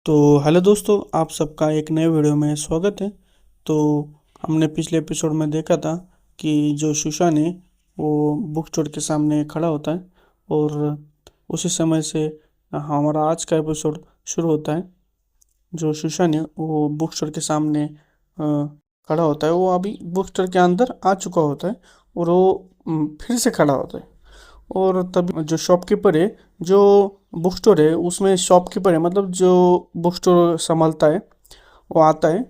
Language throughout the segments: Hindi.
तो हेलो दोस्तों, आप सबका एक नए वीडियो में स्वागत है। तो हमने पिछले एपिसोड में देखा था कि जो सुशान है वो बुक स्टोर के सामने खड़ा होता है और उसी समय से हमारा आज का एपिसोड शुरू होता है। जो सुशान है वो बुक स्टोर के सामने खड़ा होता है। वो अभी बुक स्टोर के अंदर आ चुका होता है और वो फिर से खड़ा होता है। और तभी जो शॉपकीपर है, जो बुक स्टोर है उसमें शॉपकीपर है, मतलब जो बुक स्टोर संभालता है, वो आता है।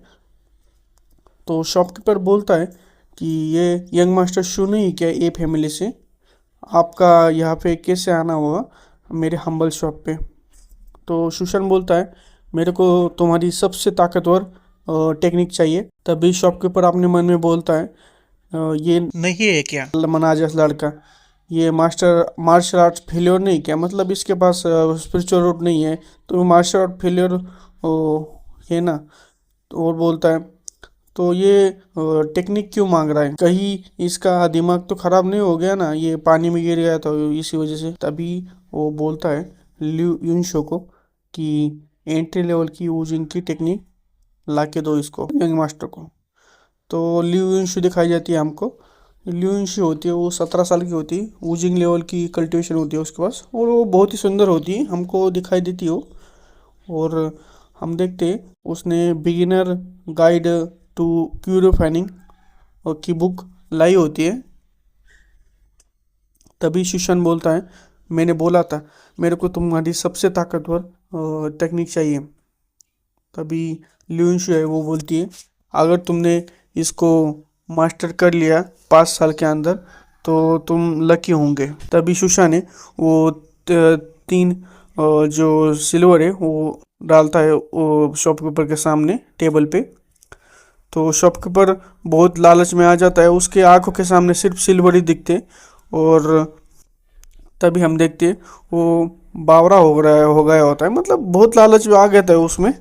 तो शॉपकीपर बोलता है कि ये यंग मास्टर शू नहीं क्या ए फैमिली से, आपका यहाँ पे कैसे आना हुआ मेरे हम्बल शॉप पे। तो सुशांत बोलता है मेरे को तुम्हारी सबसे ताकतवर टेक्निक चाहिए। तभी शॉपकीपर अपने मन में बोलता है ये नहीं है क्या मनाजस लड़का, ये मास्टर मार्शल आर्ट फेलियर नहीं क्या, मतलब इसके पास स्पिरिचुअल रूट नहीं है, तो मार्शल आर्ट फेलियर है ना। तो और बोलता है तो ये टेक्निक क्यों मांग रहा है, कहीं इसका दिमाग तो खराब नहीं हो गया ना, ये पानी में गिर गया तो इसी वजह से। तभी वो बोलता है लिu युनशो को कि एंट्री लेवल की यूजिंग की टेक्निक ला के दो इसको, यंग मास्टर को। तो लिu युनशो दिखाई जाती है हमको। लिu युनशो होती है, वो 17 साल की होती है, ऊजिंग लेवल की कल्टीवेशन होती है उसके पास, और वो बहुत ही सुंदर होती है, हमको दिखाई देती हो। और हम देखते उसने बिगिनर गाइड टू क्यूरो फाइनिंग और की बुक लाई होती है। तभी सुशांत बोलता है मैंने बोला था मेरे को तुम्हारी सबसे ताकतवर टेक्निक चाहिए। तभी ल्यूंशु है वो बोलती है अगर तुमने इसको मास्टर कर लिया 5 साल के अंदर तो तुम लकी होंगे। तभी सुशांत ने वो 3 जो सिल्वर है वो डालता है वो शॉपकीपर के सामने टेबल पे। तो शॉपकीपर बहुत लालच में आ जाता है, उसके आंखों के सामने सिर्फ सिल्वर ही दिखते। और तभी हम देखते वो बावरा हो गया होता है, मतलब बहुत लालच में आ गया था उसमें।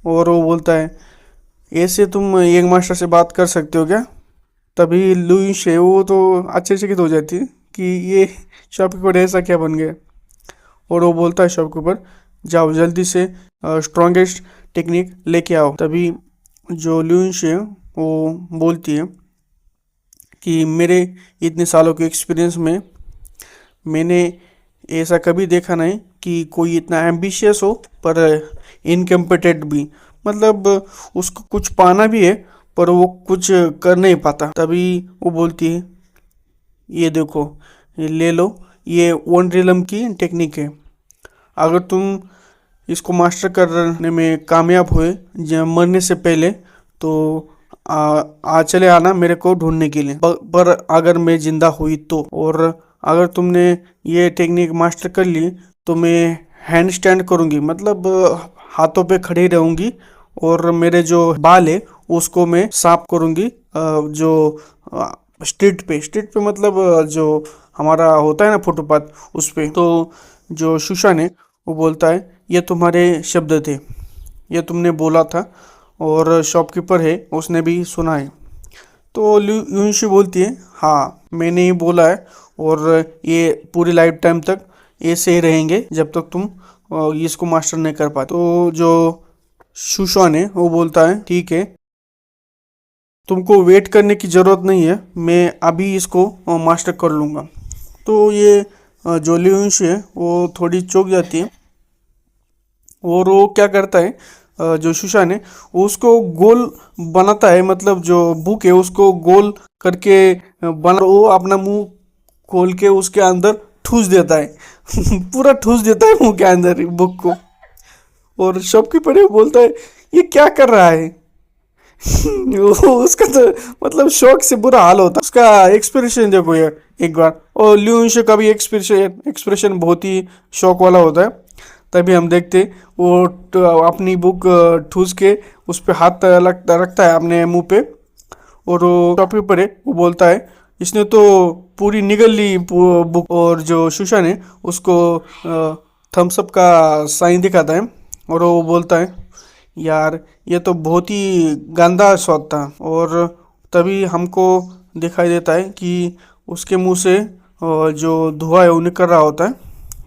और वो बोलता है ऐसे तुम यंग मास्टर से बात कर सकते हो क्या। तभी लुइस है वो तो आश्चर्यचकित हो जाती है कि ये शॉपकीपर ऐसा क्या बन गया। और वो बोलता है शॉपकीपर जाओ जल्दी से स्ट्रॉन्गेस्ट टेक्निक लेके आओ। तभी जो लुइस है वो बोलती है कि मेरे इतने सालों के एक्सपीरियंस में मैंने ऐसा कभी देखा नहीं कि कोई इतना एम्बिशियस हो पर इनकम्पिटेंट भी, मतलब उसको कुछ पाना भी है पर वो कुछ कर नहीं पाता। तभी वो बोलती है ये देखो, ये ले लो, ये वन रिलम की टेक्निक है, अगर तुम इसको मास्टर करने में कामयाब हुए मरने से पहले तो चले आना मेरे को ढूंढने के लिए, पर अगर मैं जिंदा हुई तो। और अगर तुमने ये टेक्निक मास्टर कर ली तो मैं हैंड स्टैंड करूँगी, मतलब हाथों पे खड़ी रहूँगी और मेरे जो बाल है उसको मैं साफ करूँगी जो स्ट्रीट पे मतलब जो हमारा होता है ना फुटपाथ उस पे। तो जो सुशान है वो बोलता है ये तुम्हारे शब्द थे, ये तुमने बोला था और शॉपकीपर है उसने भी सुना है। तो यूनशी बोलती है हाँ मैंने ही बोला है और ये पूरी लाइफ टाइम तक ऐसे ही रहेंगे जब तक तुम इसको मास्टर नहीं कर पाते। तो जो सुशान है वो बोलता है ठीक है, तुमको वेट करने की ज़रूरत नहीं है, मैं अभी इसको मास्टर कर लूँगा। तो ये जो ल्यूंश है वो थोड़ी चौंक जाती है और वो क्या करता है जो सुशान है उसको गोल बनाता है, मतलब जो बुक है उसको गोल करके बना, वो अपना मुंह खोल के उसके अंदर ठूस देता है पूरा ठूस देता है मुंह के अंदर बुक को। और शॉपकीपर ये बोलता है ये क्या कर रहा है वो उसका तो मतलब शौक से बुरा हाल होता है। उसका एक्सप्रेशन देखो यार एक बार, और ल्यूंश का भी एक्सप्रेशन बहुत ही शौक वाला होता है। तभी हम देखते वो अपनी बुक ठूस के उस पर हाथ रखता है अपने मुंह पे, और वो टॉपिक पर है वो बोलता है इसने तो पूरी निगल ली बुक। और जो सुशान है उसको थम्स अप का साइन दिखाता है और वो बोलता है यार ये तो बहुत ही गंदा स्वाद था। और तभी हमको दिखाई देता है कि उसके मुंह से जो धुआं है वो निकल रहा होता है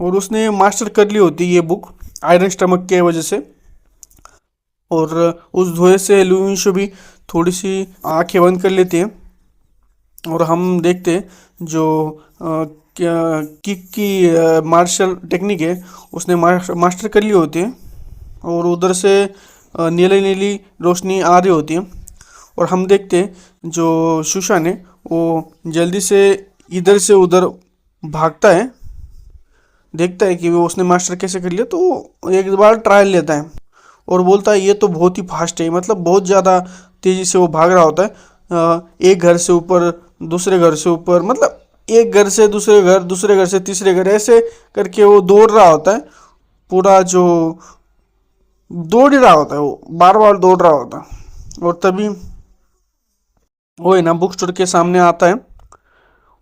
और उसने मास्टर कर ली होती है ये बुक आयरन स्टमक के वजह से। और उस धुएं से लुइंशो भी थोड़ी सी आंखें बंद कर लेती है और हम देखते हैं जो क्या किक की मार्शल टेक्निक है उसने मास्टर कर ली होती है और उधर से नीली नीली रोशनी आ रही होती है और हम देखते हैं जो सुशान है वो जल्दी से इधर से उधर भागता है, देखता है कि वो उसने मास्टर कैसे कर लिया, तो वो एक बार ट्रायल लेता है और बोलता है ये तो बहुत ही फास्ट है, मतलब बहुत ज़्यादा तेज़ी से वो भाग रहा होता है। एक घर से ऊपर, दूसरे घर से ऊपर, मतलब एक घर से दूसरे घर, दूसरे घर से तीसरे घर, ऐसे करके वो दौड़ रहा होता है। पूरा जो दौड़ ही रहा होता है, वो बार बार दौड़ रहा होता है। और तभी वो है ना बुक स्टोर के सामने आता है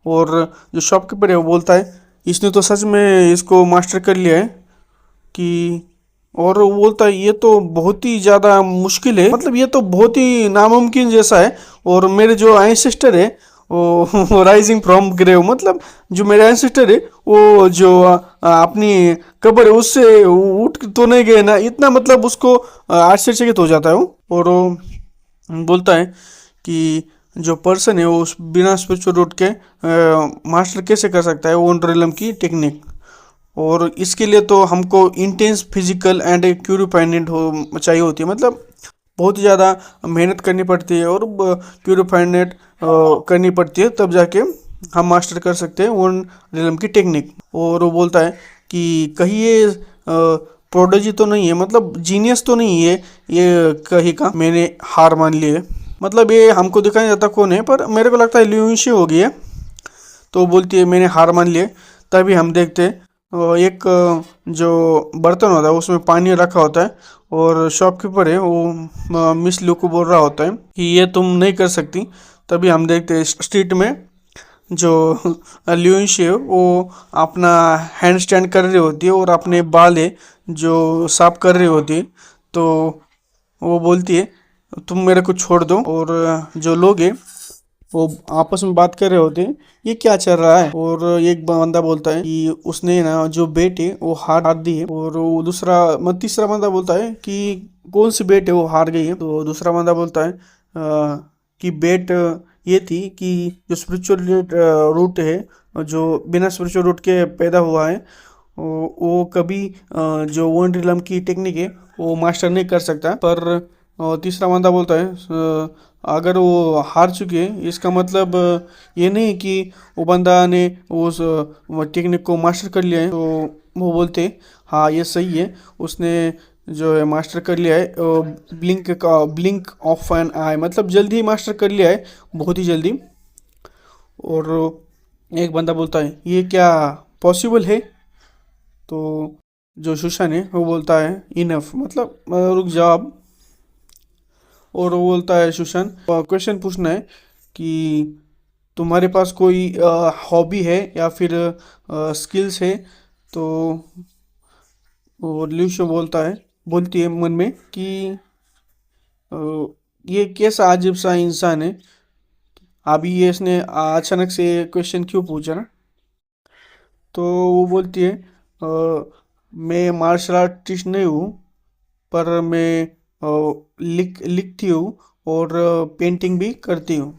और जो शॉपकीपर है वो बोलता है इसने तो सच में इसको मास्टर कर लिया है कि, और वो बोलता है ये तो बहुत ही ज़्यादा मुश्किल है, मतलब ये तो बहुत ही नामुमकिन जैसा है। और मेरे जो एंसेस्टर है वो राइजिंग फ्रॉम ग्रेव, मतलब जो मेरे एंसेस्टर है वो जो अपनी कब्र है उससे उठ तो नहीं गए ना, इतना मतलब उसको आश्चर्यचकित हो जाता है वो। और वो बोलता है कि जो पर्सन है वो बिना स्पिरिचुअल रूट के मास्टर कैसे कर सकता है वो रिलम की टेक्निक। और इसके लिए तो हमको इंटेंस फिजिकल एंड क्यूरिफाइंड हो चाहिए होती है, मतलब बहुत ही ज़्यादा मेहनत करनी पड़ती है और क्यूरिफाइंड करनी पड़ती है, तब जाके हम मास्टर कर सकते हैं वन रिलम की टेक्निक। और वो बोलता है कि कहीं ये प्रोडोजी तो नहीं है, मतलब जीनियस तो नहीं है ये कहीं का, मैंने हार मान ली है। मतलब ये हमको दिखाया जाता कौन है, पर मेरे को लगता है ल्यूइशी हो गई है। तो वो बोलती है मैंने हार मान ली है। तभी हम देखते हैं एक जो बर्तन होता है उसमें पानी रखा होता है और शॉपकीपर है वो मिस लू को बोल रहा होता है कि ये तुम नहीं कर सकती। तभी हम देखते हैं स्ट्रीट में जो ल्यूइश है वो अपना हैंड स्टैंड कर रही होती है और अपने बाल है जो साफ कर रही होती है। तो वो बोलती है तुम मेरे को छोड़ दो। और जो लोग हैं वो आपस में बात कर रहे होते हैं ये क्या चल रहा है। और एक बंदा बोलता है कि उसने ना जो बेट है वो हार दी है। और वो दूसरा तीसरा बंदा बोलता है कि कौन सी बेट है वो हार गई है। तो दूसरा बंदा बोलता है कि बेट ये थी कि जो स्पिरिचुअल रूट है, जो बिना स्पिरिचुअल रूट के पैदा हुआ है, वो कभी जो वन रिलम की टेक्निक है वो मास्टर नहीं कर सकता। पर तीसरा बंदा बोलता है अगर वो हार चुके हैं इसका मतलब ये नहीं कि वो बंदा ने उस टेक्निक को मास्टर कर लिया है। तो वो बोलते हाँ ये सही है, उसने जो है मास्टर कर लिया है, ब्लिंक ऑफ एन आई, मतलब जल्दी ही मास्टर कर लिया है, बहुत ही जल्दी। और एक बंदा बोलता है ये क्या पॉसिबल है। तो जो सुशान है वो बोलता है इनफ, मतलब रुक जाओ अब। और वो बोलता है सुशान क्वेश्चन पूछना है कि तुम्हारे पास कोई हॉबी है या फिर स्किल्स है। तो वो ल्यूशो बोलती है मन में कि अ, ये कैसा अजीब सा इंसान है, अभी ये इसने अचानक से क्वेश्चन क्यों पूछा ना। तो वो बोलती है मैं मार्शल आर्टिस्ट नहीं हूँ, पर मैं लिखती हूँ और पेंटिंग भी करती हूँ।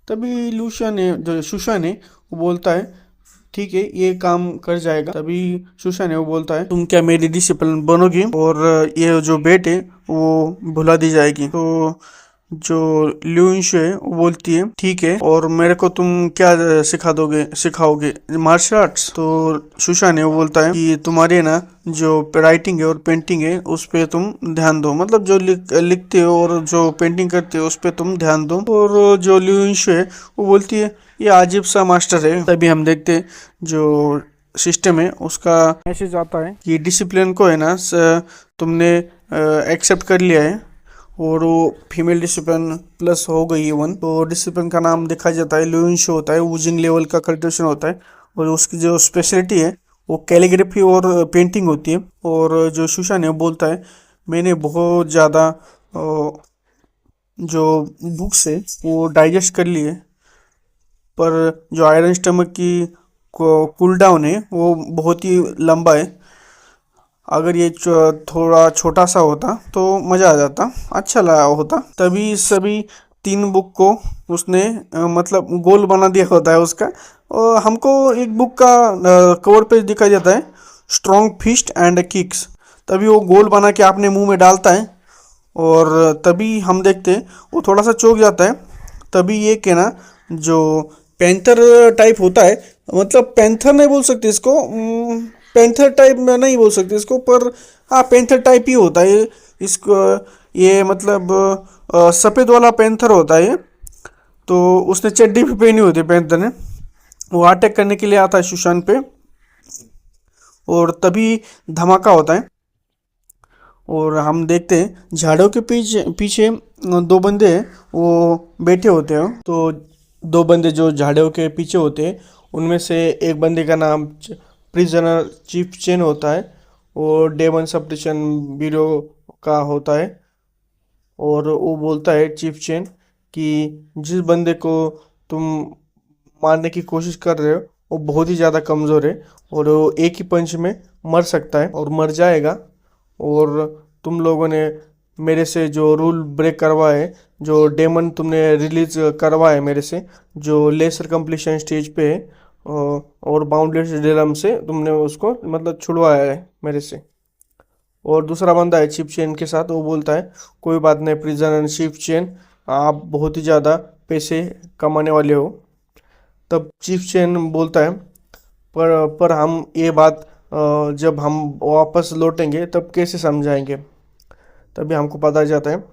तभी लूशा ने जो सुशा ने वो बोलता है ठीक है ये काम कर जाएगा। तभी सुशा ने वो बोलता है तुम क्या मेरी डिसिप्लिन बनोगी और ये जो बेट है वो भुला दी जाएगी। तो जो ल्यूइंश है वो बोलती है ठीक है, और मेरे को तुम क्या सिखाओगे मार्शल आर्ट्स। तो सुशा ने वो बोलता है कि तुम्हारे ना जो राइटिंग है और पेंटिंग है उस पे तुम ध्यान दो, मतलब जो लिखते हो और जो पेंटिंग करते हो उस पे तुम ध्यान दो। और जो ल्यूइंश है वो बोलती है ये अजीब सा मास्टर है। तभी हम देखते हैं जो सिस्टम है उसका मैसेज आता है कि डिसिप्लिन को है ना तुमने एक्सेप्ट कर लिया है और वो फीमेल डिसिप्लिन प्लस हो गई है वन। तो डिसिप्लिन का नाम देखा जाता है लुइंशो होता है, वूजिंग लेवल का कल्टिवेशन होता है और उसकी जो स्पेशलिटी है वो कैलीग्राफी और पेंटिंग होती है। और जो सुशान है वो बोलता है मैंने बहुत ज़्यादा जो बुक्स है वो डाइजेस्ट कर ली है, पर जो आयरन स्टमक की कूल डाउन है वो बहुत ही लंबा है। अगर ये थोड़ा छोटा सा होता तो मज़ा आ जाता, अच्छा लगा होता। तभी सभी तीन बुक को उसने मतलब गोल बना दिया होता है उसका। और हमको एक बुक का कवर पेज दिखाई देता है, स्ट्रॉन्ग फिस्ट एंड किक्स। तभी वो गोल बना के अपने मुंह में डालता है और तभी हम देखते हैं वो थोड़ा सा चौंक जाता है। तभी ये क्या ना, जो पैंथर टाइप होता है, मतलब पैंथर नहीं बोल सकते इसको, पैंथर टाइप में नहीं बोल सकते इसको, पर हाँ पैंथर टाइप ही होता है इसको। ये मतलब सफ़ेद वाला पैंथर होता है ये। तो उसने चड्डी भी पहनी होती है पैंथर ने। वो अटैक करने के लिए आता है सुशांत पे और तभी धमाका होता है। और हम देखते हैं झाड़ों के पीछे पीछे दो बंदे हैं, वो बैठे होते हैं। तो दो बंदे जो झाड़ियों के पीछे होते हैं, उनमें से एक बंदे का नाम प्रिजनर चीफ चेन होता है और डेमन सप्रेशन ब्यूरो का होता है। और वो बोलता है चीफ चेन कि जिस बंदे को तुम मारने की कोशिश कर रहे हो वो बहुत ही ज़्यादा कमज़ोर है और वो एक ही पंच में मर सकता है और मर जाएगा। और तुम लोगों ने मेरे से जो रूल ब्रेक करवाए, जो डेमन तुमने रिलीज करवाए मेरे से, जो लेसर कंप्लीशन स्टेज पे है, और बाउंडलेस रेलम से तुमने उसको मतलब छुड़वाया है मेरे से। और दूसरा बंदा है चिप चेन के साथ, वो बोलता है कोई बात नहीं प्रिजनर चिप चेन, आप बहुत ही ज़्यादा पैसे कमाने वाले हो। तब चिप चेन बोलता है पर हम ये बात जब हम वापस लौटेंगे तब कैसे समझाएंगे। तभी हमको पता जाता है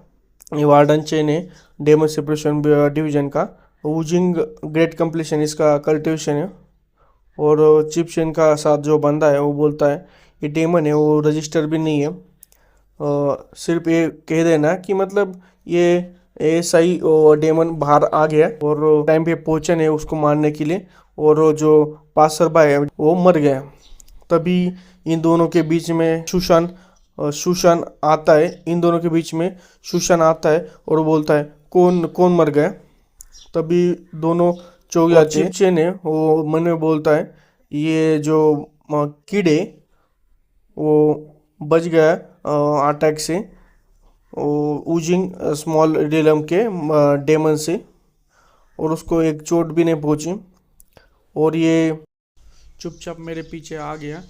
ये वार्डन चेन है डेमन सेपरेशन डिवीजन का, वूजिंग ग्रेट कंप्लीशन इसका कल्टिवेशन है। और चिप चेन का साथ जो बंदा है वो बोलता है ये डेमन है, वो रजिस्टर भी नहीं है, सिर्फ ये कह देना कि मतलब ये सही डेमन बाहर आ गया और टाइम पे पहुंचे नहीं उसको मारने के लिए, और वो जो पासर बाय है वो मर गया। तभी इन दोनों के बीच में सुशान आता है, इन दोनों के बीच में सुशान आता है और बोलता है कौन कौन मर गया। तभी दोनों चौंक जाते हैं। चिपचे ने वो मन में बोलता है ये जो कीड़े वो बच गया अटैक से, ऊजिंग स्मॉल रेलम के डेमन से, और उसको एक चोट भी नहीं पहुंची और ये चुपचाप मेरे पीछे आ गया।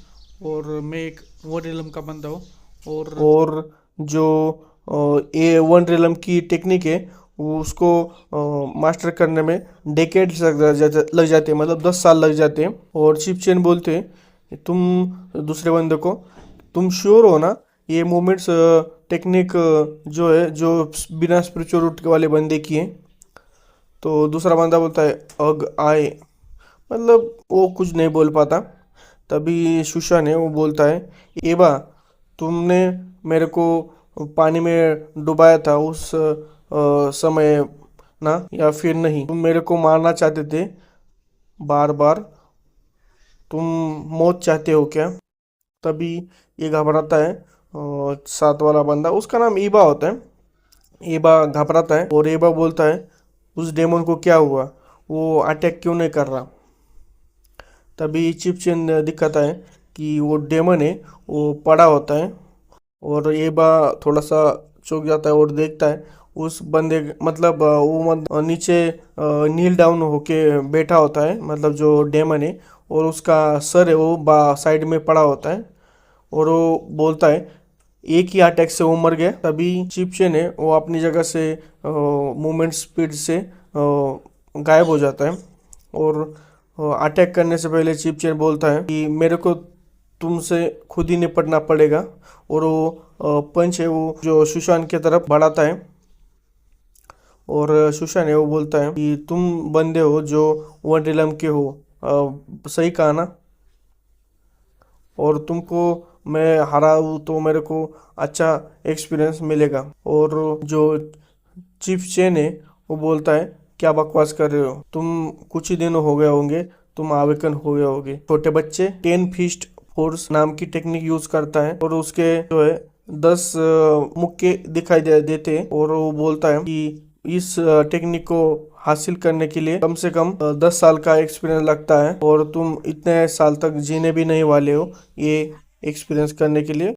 और मैं एक वन रेलम का बंदा हूँ और जो ए वन रेलम की टेक्निक है वो उसको मास्टर करने में डेकेड्स लग जाते हैं, मतलब 10 साल लग जाते हैं। और चिप चेन बोलते हैं तुम दूसरे बंदे को तुम श्योर हो ना ये मूवमेंट्स टेक्निक जो है जो बिना स्पिरिचुअल रूट वाले बंदे की है। तो दूसरा बंदा बोलता है अग आए, मतलब वो कुछ नहीं बोल पाता। तभी सुशान है वो बोलता है एबा तुमने मेरे को पानी में डुबाया था उस समय ना, या फिर नहीं तुम मेरे को मारना चाहते थे बार बार, तुम मौत चाहते हो क्या। तभी ये घबराता है और साथ वाला बंदा उसका नाम ईबा होता है। ईबा घबराता है और ईबा बोलता है उस डेमन को क्या हुआ, वो अटैक क्यों नहीं कर रहा। तभी चिपचेन दिखाता है कि वो डेमन है वो पड़ा होता है और ईबा थोड़ा सा चौंक जाता है और देखता है उस बंदे मतलब नीचे नील डाउन होके बैठा होता है, मतलब जो डेमन है, और उसका सर है वो साइड में पड़ा होता है। और वो बोलता है एक ही अटैक से वो मर गया। तभी चिपचेन है वो अपनी जगह से मूवमेंट स्पीड से गायब हो जाता है। और अटैक करने से पहले चिपचेन बोलता है कि मेरे को तुमसे खुद ही निपटना पड़ेगा। और वो पंच है वो जो सुशांत की तरफ बढ़ाता है और सुशांत है वो बोलता है कि तुम बंदे हो जो वन रिलम के हो, सही कहा ना, और तुमको मैं हराऊँ तो मेरे को अच्छा एक्सपीरियंस मिलेगा। और जो चीफ चेन है वो बोलता है क्या बकवास कर रहे हो, तुम कुछ ही दिन हो गए होंगे तुम आवेकन हो गए होगे। छोटे बच्चे 10 फिस्ट फोर्स नाम की टेक्निक यूज करता है और उसके जो है 10 मुक्के दिखाई देते हैं। और वो बोलता है कि इस टेक्निक को हासिल करने के लिए कम से कम 10 साल का एक्सपीरियंस लगता है और तुम इतने साल तक जीने भी नहीं वाले हो ये एक्सपीरियंस करने के लिए।